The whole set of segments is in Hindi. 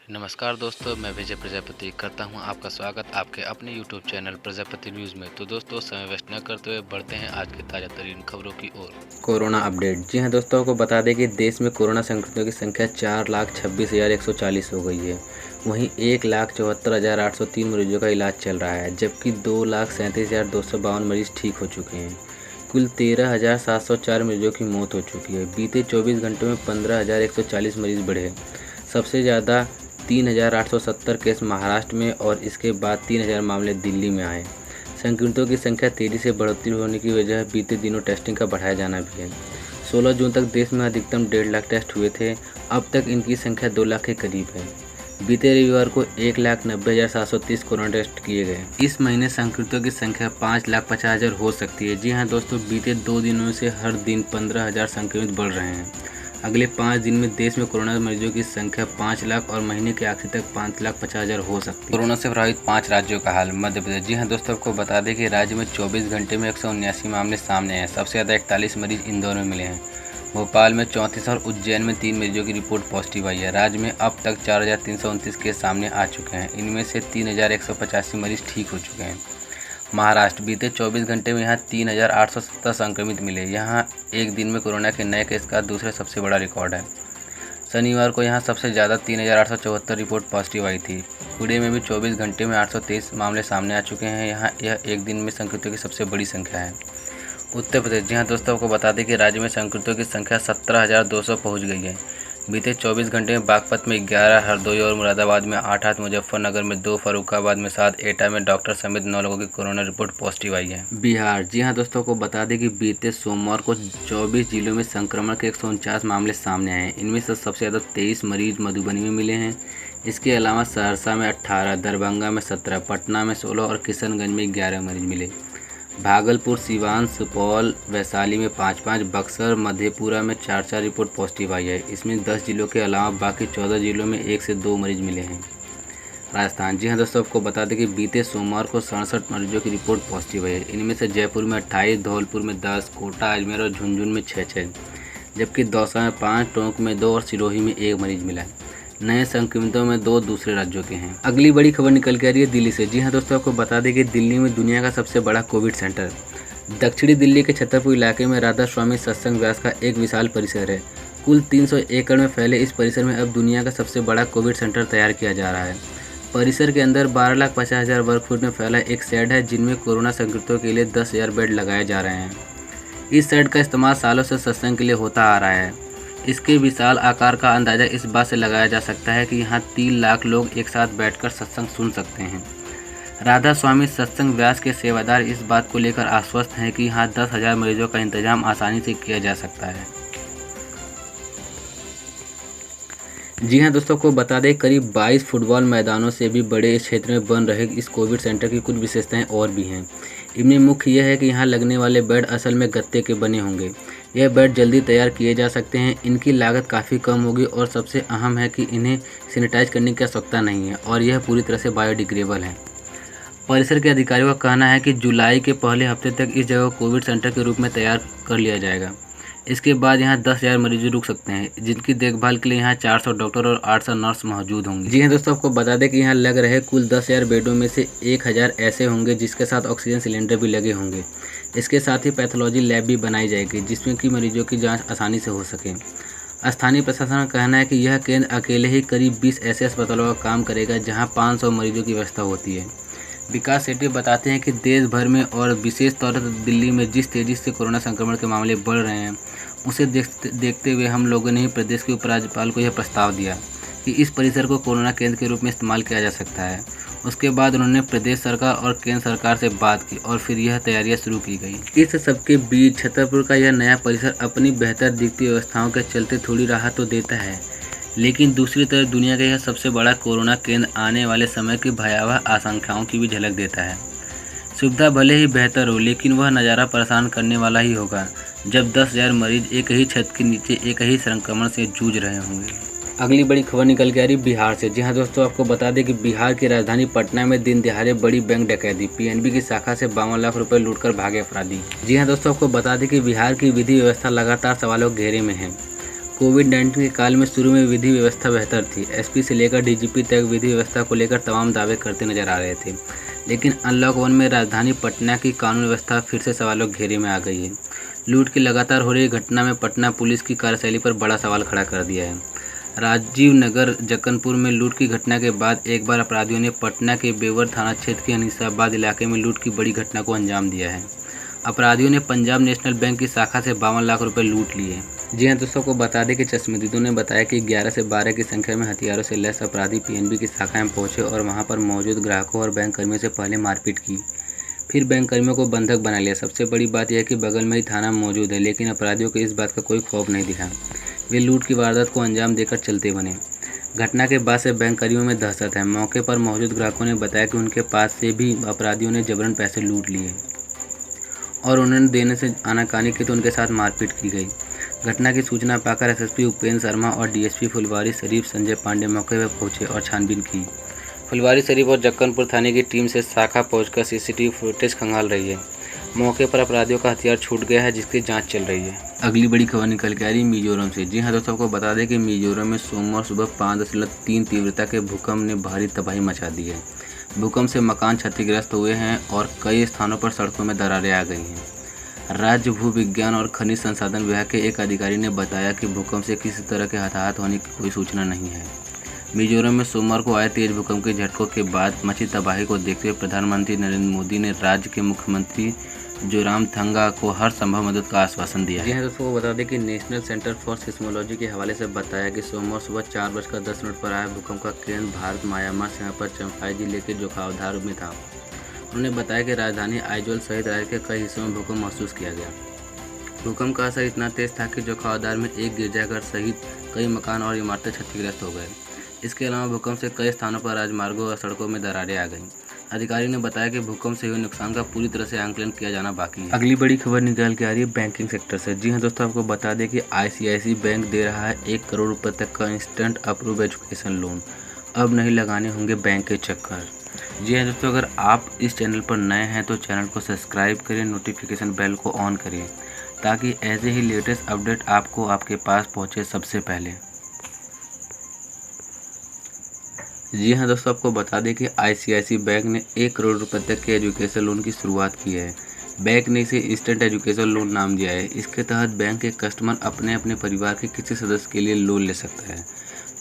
नमस्कार दोस्तों, मैं विजय प्रजापति करता हूं आपका स्वागत आपके अपने यूट्यूब चैनल प्रजापति न्यूज़ में। तो दोस्तों, समय वेस्ट न करते हुए बढ़ते हैं आज की ताज़ा तरीन खबरों की ओर। Corona update. जी हां दोस्तों, आपको बता दें कि देश में कोरोना संक्रमितों की संख्या 4,26,140 हो गई है। वहीं 1,74,803 मरीजों का इलाज चल रहा है, जबकि 2,37,252 मरीज ठीक हो चुके हैं। कुल 13,704 मरीजों की मौत हो चुकी है। बीते 24 घंटों में 15,140 मरीज बढ़े। सबसे ज़्यादा 3,870 केस महाराष्ट्र में और इसके बाद 3,000 मामले दिल्ली में आए। संक्रमितों की संख्या तेज़ी से बढ़ोतरी होने की वजह बीते दिनों टेस्टिंग का बढ़ाया जाना भी है। 16 जून तक देश में अधिकतम 1.5 लाख टेस्ट हुए थे। अब तक इनकी संख्या 2 लाख के करीब है। बीते रविवार को 1,90,730 कोरोना टेस्ट किए गए। इस महीने संक्रमितों की संख्या 5,50,000 हो सकती है। जी हाँ दोस्तों, बीते 2 दिनों से हर दिन 15,000 संक्रमित बढ़ रहे हैं। अगले 5 दिन में देश में कोरोना मरीजों की संख्या 5 लाख और महीने के आखिर तक 5,50,000 हो सकती है। कोरोना से प्रभावित 5 राज्यों का हाल। मध्य प्रदेश। जी हां दोस्तों, आपको बता दें कि राज्य में 24 घंटे में 179 मामले सामने हैं। सबसे ज़्यादा 41 मरीज इंदौर में मिले हैं। भोपाल में 34 और उज्जैन में 3 मरीजों की रिपोर्ट पॉजिटिव आई है। राज्य में अब तक 4,329 केस सामने आ चुके हैं। इनमें से 3,185 मरीज ठीक हो चुके हैं। महाराष्ट्र। बीते 24 घंटे में यहाँ 3,870 संक्रमित मिले। यहाँ एक दिन में कोरोना के नए केस का दूसरा सबसे बड़ा रिकॉर्ड है। शनिवार को यहाँ सबसे ज़्यादा 3,874 रिपोर्ट पॉजिटिव आई थी। पुणे में भी 24 घंटे में 823 मामले सामने आ चुके हैं। यहाँ यह एक दिन में संक्रमितों की सबसे बड़ी संख्या है। उत्तर प्रदेश। जी हाँ दोस्तों, आपको बता दें कि राज्य में संक्रमितों की संख्या 17,200 पहुँच गई है। बीते 24 घंटे में बागपत में 11, हरदोई और मुरादाबाद में 8, मुजफ्फरनगर में 2, फर्रुखाबाद में 7, एटा में डॉक्टर समेत 9 लोगों की कोरोना रिपोर्ट पॉजिटिव आई है। बिहार। जी हां दोस्तों, को बता दें कि बीते सोमवार को 24 जिलों में संक्रमण के 149 मामले सामने आए हैं। इनमें से सबसे ज़्यादा 23 मरीज मधुबनी में मिले हैं। इसके अलावा सहरसा में 18, दरभंगा में 17, पटना में 16 और किशनगंज में 11 मरीज मिले। भागलपुर, सिवान, सुपौल, वैशाली में 5-5, बक्सर, मधेपुरा में 4-4 रिपोर्ट पॉजिटिव आई है। इसमें 10 जिलों के अलावा बाकी 14 जिलों में 1 से 2 मरीज मिले हैं। राजस्थान। जी हाँ दोस्तों, आपको बता दें कि बीते सोमवार को 67 मरीजों की रिपोर्ट पॉजिटिव है। इनमें से जयपुर में 28, धौलपुर में 10, कोटा, अजमेर और झुंझुनू में 6-6, जबकि दौसा में 5, टोंक में 2 और सिरोही में 1 मरीज मिला है। नए संक्रमितों में 2 दूसरे राज्यों के हैं। अगली बड़ी खबर निकल के आ रही है दिल्ली से। जी हाँ दोस्तों, आपको बता दें कि दिल्ली में दुनिया का सबसे बड़ा कोविड सेंटर दक्षिणी दिल्ली के छतरपुर इलाके में राधा स्वामी सत्संग व्यास का एक विशाल परिसर है। कुल 300 एकड़ में फैले इस परिसर में अब दुनिया का सबसे बड़ा कोविड सेंटर तैयार किया जा रहा है। परिसर के अंदर 12,50,000 वर्ग फुट में फैला एक शेड है, जिनमें कोरोना संक्रमितों के लिए 10,000 बेड लगाए जा रहे हैं। इस शेड का इस्तेमाल सालों से सत्संग के लिए होता आ रहा है। इसके विशाल आकार का अंदाज़ा इस बात से लगाया जा सकता है कि यहाँ 3 लाख लोग एक साथ बैठकर सत्संग सुन सकते हैं। राधा स्वामी सत्संग व्यास के सेवादार इस बात को लेकर आश्वस्त हैं कि यहाँ 10,000 मरीजों का इंतजाम आसानी से किया जा सकता है। जी हाँ दोस्तों, को बता दें करीब 22 फुटबॉल मैदानों से भी बड़े इस क्षेत्र में बन रहे इस कोविड सेंटर की कुछ विशेषताएं और भी हैं। इनमें मुख्य यह है कि यहाँ लगने वाले बेड असल में गत्ते के बने होंगे। यह बेड जल्दी तैयार किए जा सकते हैं। इनकी लागत काफ़ी कम होगी और सबसे अहम है कि इन्हें सैनिटाइज करने की आवश्यकता नहीं है और यह पूरी तरह से बायोडिग्रेडेबल है। परिसर के अधिकारियों का कहना है कि जुलाई के पहले हफ्ते तक इस जगह को कोविड सेंटर के रूप में तैयार कर लिया जाएगा। इसके बाद यहाँ 10,000 मरीज रुक सकते हैं, जिनकी देखभाल के लिए यहाँ 400 डॉक्टर और 800 नर्स मौजूद होंगे। जी हाँ दोस्तों, आपको बता दें कि यहाँ लग रहे कुल 10,000 बेडों में से 1,000 ऐसे होंगे जिसके साथ ऑक्सीजन सिलेंडर भी लगे होंगे। इसके साथ ही पैथोलॉजी लैब भी बनाई जाएगी, जिसमें कि मरीजों की जाँच आसानी से हो सके। स्थानीय प्रशासन का कहना है कि यह केंद्र अकेले ही करीब 20 ऐसे अस्पतालों का काम करेगा जहाँ 500 मरीजों की व्यवस्था होती है। विकास सेठी बताते हैं कि देश भर में और विशेष तौर पर दिल्ली में जिस तेज़ी से कोरोना संक्रमण के मामले बढ़ रहे हैं, उसे देखते हुए हम लोगों ने ही प्रदेश के उपराज्यपाल को यह प्रस्ताव दिया कि इस परिसर को कोरोना केंद्र के रूप में इस्तेमाल किया जा सकता है। उसके बाद उन्होंने प्रदेश सरकार और केंद्र सरकार से बात की और फिर यह तैयारियां शुरू की गई। इस सबके बीच छतरपुर का यह नया परिसर अपनी बेहतर दिखती व्यवस्थाओं के चलते थोड़ी राहत तो देता है, लेकिन दूसरी तरफ दुनिया का यह सबसे बड़ा कोरोना केंद्र आने वाले समय की भयावह आशंकाओं की भी झलक देता है। सुविधा भले ही बेहतर हो, लेकिन वह नज़ारा परेशान करने वाला ही होगा जब 10,000 मरीज एक ही छत के नीचे एक ही संक्रमण से जूझ रहे होंगे। अगली बड़ी खबर निकल के आ रही बिहार से। जी हाँ दोस्तों, आपको बता दें कि बिहार की राजधानी पटना में दिन दिहाड़े बड़ी बैंक डकैती। पीएनबी की शाखा से 52 लाख रुपए लूटकर भागे अपराधी। जी हाँ दोस्तों, आपको बता दें कि बिहार की विधि व्यवस्था लगातार सवालों के घेरे में है। कोविड-19 के काल में शुरू में विधि व्यवस्था बेहतर थी। एसपी से लेकर डीजीपी तक विधि व्यवस्था को लेकर तमाम दावे करते नजर आ रहे थे, लेकिन अनलॉक 1 में राजधानी पटना की कानून व्यवस्था फिर से सवालों के घेरे में आ गई है। लूट की लगातार हो रही घटना में पटना पुलिस की कार्यशैली पर बड़ा सवाल खड़ा कर दिया है। राजीव नगर जक्कनपुर में लूट की घटना के बाद एक बार अपराधियों ने पटना के बेवर थाना क्षेत्र के अनीसाबाद इलाके में लूट की बड़ी घटना को अंजाम दिया है। अपराधियों ने पंजाब नेशनल बैंक की शाखा से 52 लाख रुपए लूट लिए। जी हाँ दोस्तों, को बता दें कि चश्मदीदों ने बताया कि 11 से 12 की संख्या में हथियारों से लैस अपराधी पीएनबी की शाखा में पहुंचे और वहां पर मौजूद ग्राहकों और बैंक कर्मियों से पहले मारपीट की, फिर बैंक कर्मियों को बंधक बना लिया। सबसे बड़ी बात यह है कि बगल में ही थाना मौजूद है, लेकिन अपराधियों को इस बात का कोई खौफ नहीं दिखा। वे लूट की वारदात को अंजाम देकर चलते बने। घटना के बाद से बैंक कर्मियों में दहशत है। मौके पर मौजूद ग्राहकों ने बताया कि उनके पास से भी अपराधियों ने जबरन पैसे लूट लिए और उन्होंने देने से आनाकानी की तो उनके साथ मारपीट की गई। घटना की सूचना पाकर एसएसपी उपेंद्र शर्मा और डीएसपी फुलवारी शरीफ संजय पांडे मौके पर पहुंचे और छानबीन की। फुलवारी शरीफ और जक्कनपुर थाने की टीम से शाखा पहुंचकर सीसीटीवी फुटेज खंगाल रही है। मौके पर अपराधियों का हथियार छूट गया है, जिसकी जांच चल रही है। अगली बड़ी खबर निकल के आ रही मिजोरम से। जी हाँ दोस्तों, आपको बता दें कि मिजोरम में सोमवार सुबह 5.3 तीव्रता के भूकंप ने भारी तबाही मचा दी है। भूकंप से मकान क्षतिग्रस्त हुए हैं और कई स्थानों पर सड़कों में दरारें आ गई हैं। राज्य भू विज्ञान और खनिज संसाधन विभाग के एक अधिकारी ने बताया कि भूकंप से किसी तरह के हताहत होने की कोई सूचना नहीं है। मिजोरम में सोमवार को आए तेज भूकंप के झटकों के बाद मची तबाही को देखते हुए प्रधानमंत्री नरेंद्र मोदी ने राज्य के मुख्यमंत्री जोरामथंगा को हर संभव मदद का आश्वासन दिया है। जी हाँ दोस्तों, को बता दें कि नेशनल सेंटर फॉर सिस्मोलॉजी के हवाले से बताया कि सोमवार सुबह 4:10 पर आया भूकंप का केंद्र भारत म्यांमार सीमा पर चंफाई जिले के जोखावधार में था। उन्होंने बताया कि राजधानी आइजोल सहित राज्य के कई हिस्सों में भूकंप महसूस किया गया। भूकंप का असर इतना तेज था कि जोखावदार में एक गिरजाघर सहित कई मकान और इमारतें क्षतिग्रस्त हो गए। इसके अलावा भूकंप से कई स्थानों पर राजमार्गों और सड़कों में दरारें आ गईं। अधिकारी ने बताया कि भूकंप से हुए नुकसान का पूरी तरह से आंकलन किया जाना बाकी है। अगली बड़ी खबर निकल के आ रही है बैंकिंग सेक्टर से। जी हाँ दोस्तों, आपको बता दें कि आईसीआईसी बैंक दे रहा है 1 करोड़ रुपये तक का इंस्टेंट अप्रूव एजुकेशन लोन। अब नहीं लगाने होंगे बैंक के चक्कर। जी हाँ दोस्तों, अगर आप इस चैनल पर नए हैं तो चैनल को सब्सक्राइब करें, नोटिफिकेशन बेल को ऑन करें ताकि ऐसे ही लेटेस्ट अपडेट आपको आपके पास पहुँचे सबसे पहले। जी हाँ दोस्तों, आपको बता दें कि आईसीआईसी बैंक ने 1 करोड़ रुपये तक के एजुकेशन लोन की शुरुआत की है। बैंक ने इसे इंस्टेंट एजुकेशन लोन नाम दिया है। इसके तहत बैंक के कस्टमर अपने अपने परिवार के किसी सदस्य के लिए लोन ले सकता है।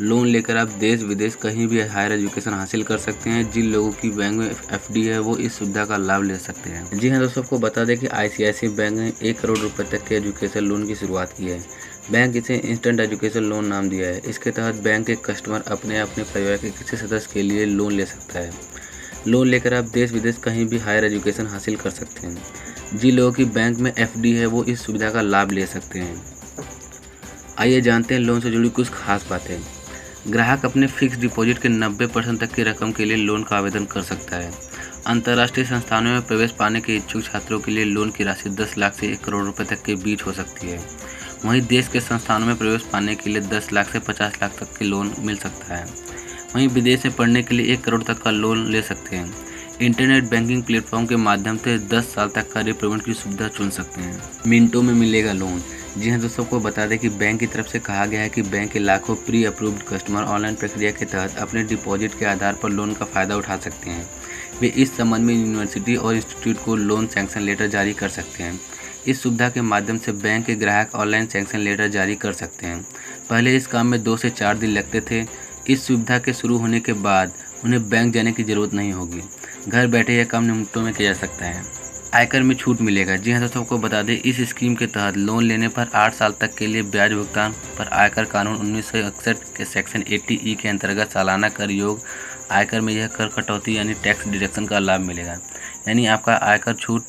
लोन लेकर आप देश विदेश कहीं भी हायर एजुकेशन हासिल कर सकते हैं। जिन लोगों की बैंक में एफडी है वो इस सुविधा का लाभ ले सकते हैं। जी हाँ दोस्तों, आपको बता दें कि आईसीआईसी बैंक ने 1 करोड़ रुपये तक के एजुकेशन लोन की शुरुआत की है। बैंक इसे इंस्टेंट एजुकेशन लोन नाम दिया है। इसके तहत बैंक के कस्टमर अपने अपने परिवार के किसी सदस्य के लिए लोन ले सकता है। लोन लेकर आप देश विदेश कहीं भी हायर एजुकेशन हासिल कर सकते हैं। जिन लोगों की बैंक में एफडी है वो इस सुविधा का लाभ ले सकते हैं। आइए जानते हैं लोन से जुड़ी कुछ खास बातें। ग्राहक अपने फिक्स डिपॉजिट के 90% तक की रकम के लिए लोन का आवेदन कर सकता है। अंतर्राष्ट्रीय संस्थानों में प्रवेश पाने के इच्छुक छात्रों के लिए लोन की राशि 10 लाख से 1 करोड़ रुपए तक के बीच हो सकती है। वहीं देश के संस्थानों में प्रवेश पाने के लिए 10 लाख से 50 लाख तक के लोन मिल सकता है। वहीं विदेश में पढ़ने के लिए 1 करोड़ तक का लोन ले सकते हैं। इंटरनेट बैंकिंग प्लेटफॉर्म के माध्यम से 10 साल तक का रिपेमेंट की सुविधा चुन सकते हैं। मिनटों में मिलेगा लोन। जी हाँ दोस्तों, को बता दें कि बैंक की तरफ से कहा गया है कि बैंक के लाखों प्री अप्रूव्ड कस्टमर ऑनलाइन प्रक्रिया के तहत अपने डिपॉजिट के आधार पर लोन का फ़ायदा उठा सकते हैं। वे इस संबंध में यूनिवर्सिटी और इंस्टीट्यूट को लोन सैंक्शन लेटर जारी कर सकते हैं। इस सुविधा के माध्यम से बैंक के ग्राहक ऑनलाइन सैंक्शन लेटर जारी कर सकते हैं। पहले इस काम में 2 से 4 दिन लगते थे। इस सुविधा के शुरू होने के बाद उन्हें बैंक जाने की ज़रूरत नहीं होगी। घर बैठे यह काम मिनटों में किया जा सकता है। आयकर में छूट मिलेगा। जी हाँ दोस्तों, आपको बता दें इस स्कीम के तहत लोन लेने पर 8 साल तक के लिए ब्याज भुगतान पर आयकर कानून 1961 के सेक्शन 80E के अंतर्गत सालाना कर योग आयकर में यह कर कटौती यानी टैक्स डिडक्शन का लाभ मिलेगा, यानी आपका आयकर छूट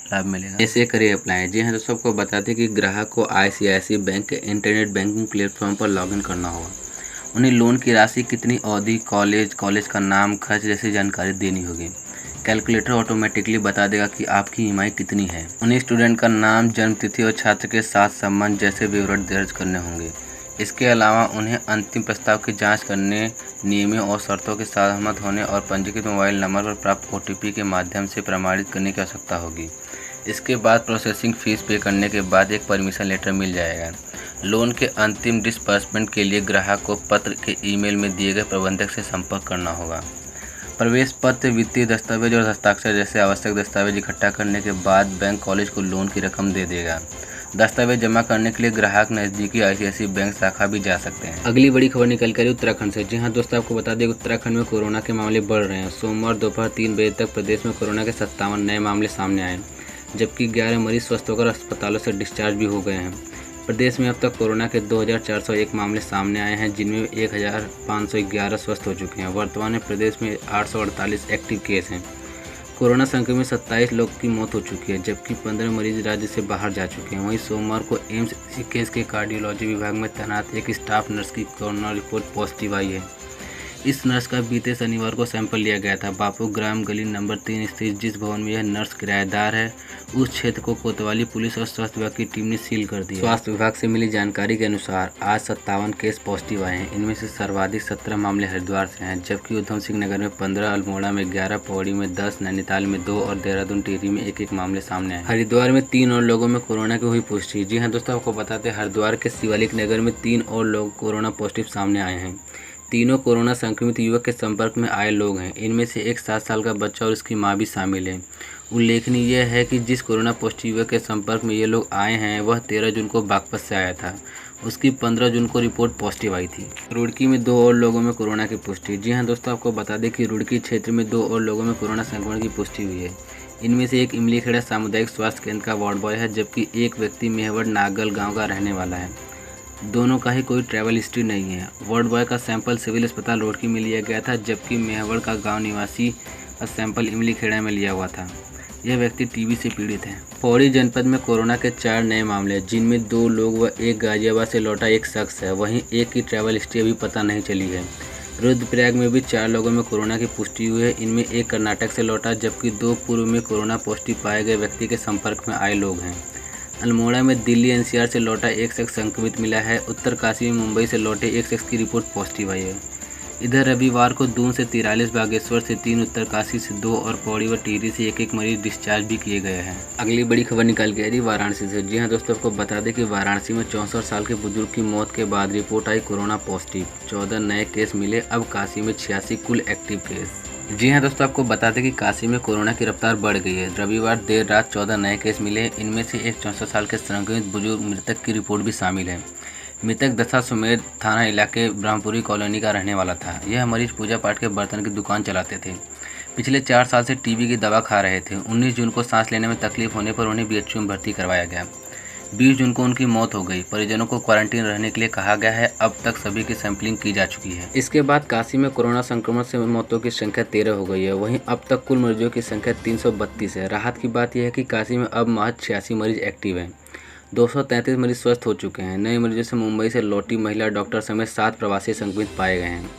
लाभ मिलेगा। ऐसे करिए अप्लाई। जी हाँ दोस्तों, आपको बता दें कि ग्राहक को आईसीआईसी बैंक के इंटरनेट बैंकिंग प्लेटफॉर्म पर लॉगिन करना होगा। उन्हें लोन की राशि, कितनी अवधि, कॉलेज का नाम, खर्च जैसी जानकारी देनी होगी। कैलकुलेटर ऑटोमेटिकली बता देगा कि आपकी ईएमआई कितनी है। उन्हें स्टूडेंट का नाम, जन्म तिथि और छात्र के साथ संबंध जैसे विवरण दर्ज करने होंगे। इसके अलावा उन्हें अंतिम प्रस्ताव की जांच करने, नियमों और शर्तों के सहमत होने और पंजीकृत मोबाइल नंबर पर प्राप्त OTP के माध्यम से प्रमाणित करने की आवश्यकता होगी। इसके बाद प्रोसेसिंग फ़ीस पे करने के बाद एक परमिशन लेटर मिल जाएगा। लोन के अंतिम डिसबर्समेंट के लिए ग्राहक को पत्र के ईमेल में दिए गए प्रबंधक से संपर्क करना होगा। प्रवेश पत्र, वित्तीय दस्तावेज और हस्ताक्षर जैसे आवश्यक दस्तावेज इकट्ठा करने के बाद बैंक कॉलेज को लोन की रकम दे देगा। दस्तावेज जमा करने के लिए ग्राहक नज़दीकी ICICI बैंक शाखा भी जा सकते हैं। अगली बड़ी खबर निकल कर उत्तराखंड से। जी हाँ दोस्तों, आपको बता दें उत्तराखंड में कोरोना के मामले बढ़ रहे हैं। सोमवार दोपहर 3 बजे तक प्रदेश में कोरोना के 57 नए मामले सामने आए, जबकि 11 मरीज स्वस्थ होकर अस्पतालों से डिस्चार्ज भी हो गए हैं। प्रदेश में अब तक कोरोना के 2401 मामले सामने आए हैं, जिनमें 1511 स्वस्थ हो चुके हैं। वर्तमान में प्रदेश में 848 एक्टिव केस हैं। कोरोना संक्रमित 27 लोग की मौत हो चुकी है, जबकि 15 मरीज राज्य से बाहर जा चुके हैं। वहीं सोमवार को एम्स ऋषिकेश के कार्डियोलॉजी विभाग में तैनात एक स्टाफ नर्स की कोरोना रिपोर्ट पॉजिटिव आई है। इस नर्स का बीते शनिवार को सैंपल लिया गया था। बापू ग्राम गली नंबर 3 स्थित जिस भवन में यह नर्स किराएदार है, उस क्षेत्र को कोतवाली पुलिस और स्वास्थ्य विभाग की टीम ने सील कर दिया। स्वास्थ्य विभाग से मिली जानकारी के अनुसार आज 57 केस पॉजिटिव आए हैं। इनमें से सर्वाधिक 17 मामले हरिद्वार से हैं, जबकि उधम सिंह नगर में 15, अल्मोड़ा में 11, पौड़ी में 10, नैनीताल में 2 और देहरादून टिहरी में 1-1 मामले सामने आए। हरिद्वार में 3 और लोगों में कोरोना की हुई पुष्टि। जी हाँ दोस्तों, आपको बताते हैं हरिद्वार के शिवालिक नगर में 3 और लोग कोरोना पॉजिटिव सामने आए हैं। तीनों कोरोना संक्रमित युवक के संपर्क में आए लोग हैं। इनमें से एक 7 साल का बच्चा और उसकी मां भी शामिल है। उल्लेखनीय यह है कि जिस कोरोना पॉजिटिव युवक के संपर्क में ये लोग आए हैं, वह 13 जून को बागपत से आया था। उसकी 15 जून को रिपोर्ट पॉजिटिव आई थी। रुड़की में 2 और लोगों में कोरोना की पुष्टि। जी हाँ दोस्तों, आपको बता दें कि रुड़की क्षेत्र में 2 और लोगों में कोरोना संक्रमण की पुष्टि हुई है। इनमें से एक इमलीखेड़ा सामुदायिक स्वास्थ्य केंद्र का वार्ड बॉय है, जबकि एक व्यक्ति मेहवड़ नागल गाँव का रहने वाला है। दोनों का ही कोई ट्रैवल हिस्ट्री नहीं है। वार्ड बॉय का सैंपल सिविल अस्पताल रुड़की में लिया गया था, जबकि मेहवड़ का गांव निवासी का सैंपल इमलीखेड़ा में लिया हुआ था। यह व्यक्ति टीबी से पीड़ित है। पौड़ी जनपद में कोरोना के 4 नए मामले, जिनमें 2 लोग व एक गाजियाबाद से लौटा एक शख्स है। वहीं एक की ट्रैवल हिस्ट्री अभी पता नहीं चली है। रुद्रप्रयाग में भी 4 लोगों में कोरोना की पुष्टि हुई है। इनमें एक कर्नाटक से लौटा, जबकि 2 पूर्व में कोरोना पॉजिटिव पाए गए व्यक्ति के संपर्क में आए लोग हैं। अल्मोड़ा में दिल्ली NCR से लौटा एक शख्स संक्रमित मिला है। उत्तरकाशी में मुंबई से लौटे एक शख्स की रिपोर्ट पॉजिटिव आई है। इधर रविवार को दून से 43, बागेश्वर से 3, उत्तरकाशी से 2 और पौड़ी व टिहरी से 1-1 मरीज डिस्चार्ज भी किए गए हैं। अगली बड़ी खबर निकल के आ रही वाराणसी से। जी हाँ दोस्तों, आपको बता दें कि वाराणसी में 64 साल के बुजुर्ग की मौत के बाद रिपोर्ट आई कोरोना पॉजिटिव। 14 नए केस मिले। अब काशी में 86 कुल एक्टिव केस। जी हाँ दोस्तों, आपको बता दें कि काशी में कोरोना की रफ्तार बढ़ गई है। रविवार देर रात 14 नए केस मिले। इनमें से एक 64 साल के संक्रमित बुजुर्ग मृतक की रिपोर्ट भी शामिल है। मृतक दशा सुमेर थाना इलाके ब्रह्मपुरी कॉलोनी का रहने वाला था। यह मरीज पूजा पाठ के बर्तन की दुकान चलाते थे। पिछले 4 साल से टीबी की दवा खा रहे थे। 19 जून को सांस लेने में तकलीफ होने पर उन्हें BHU में भर्ती करवाया गया। 20 जून को उनकी मौत हो गई। परिजनों को क्वारंटीन रहने के लिए कहा गया है। अब तक सभी की सैंपलिंग की जा चुकी है। इसके बाद काशी में कोरोना संक्रमण से मौतों की संख्या 13 हो गई है। वहीं अब तक कुल मरीजों की संख्या 332 है। राहत की बात यह है कि काशी में अब महज 86 मरीज एक्टिव हैं। 233 मरीज स्वस्थ हो चुके हैं। नए मरीजों से मुंबई से लौटी महिला डॉक्टर समेत 7 प्रवासी संक्रमित पाए गए हैं।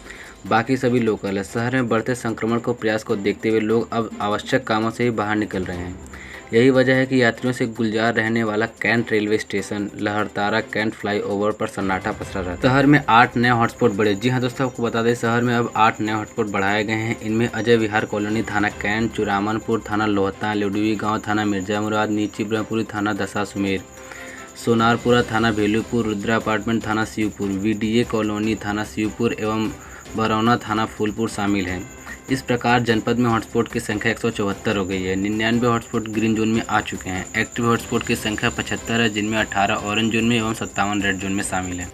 बाकी सभी लोकल है। शहर में बढ़ते संक्रमण को प्रयास को देखते हुए लोग अब आवश्यक कामों से ही बाहर निकल रहे हैं। यही वजह है कि यात्रियों से गुलजार रहने वाला cantt railway station, Lahartara cantt flyover पर सन्नाटा पसरा रहता है। शहर में 8 नए हॉटस्पॉट बढ़े। जी हाँ दोस्तों, आपको बता दें शहर में अब 8 नए हॉटस्पॉट बढ़ाए गए हैं। इनमें अजय विहार कॉलोनी थाना कैंट, चुरामनपुर थाना लोहता, लुडवी गाँव थाना मिर्जा मुराद, नीची ब्रह्मपुरी थाना दशा सुमेर, सोनारपुरा थाना भेलूपुर, रुद्रा अपार्टमेंट थाना शिवपुर, VDA कॉलोनी थाना शिवपुर एवं बरौना थाना फूलपुर शामिल हैं। इस प्रकार जनपद में हॉटस्पॉट की संख्या 174 हो गई है। 99 हॉटस्पॉट ग्रीन जोन में आ चुके हैं। एक्टिव हॉटस्पॉट की संख्या 75 है, जिनमें 18 ऑरेंज जोन में एवं 57 रेड जोन में शामिल है।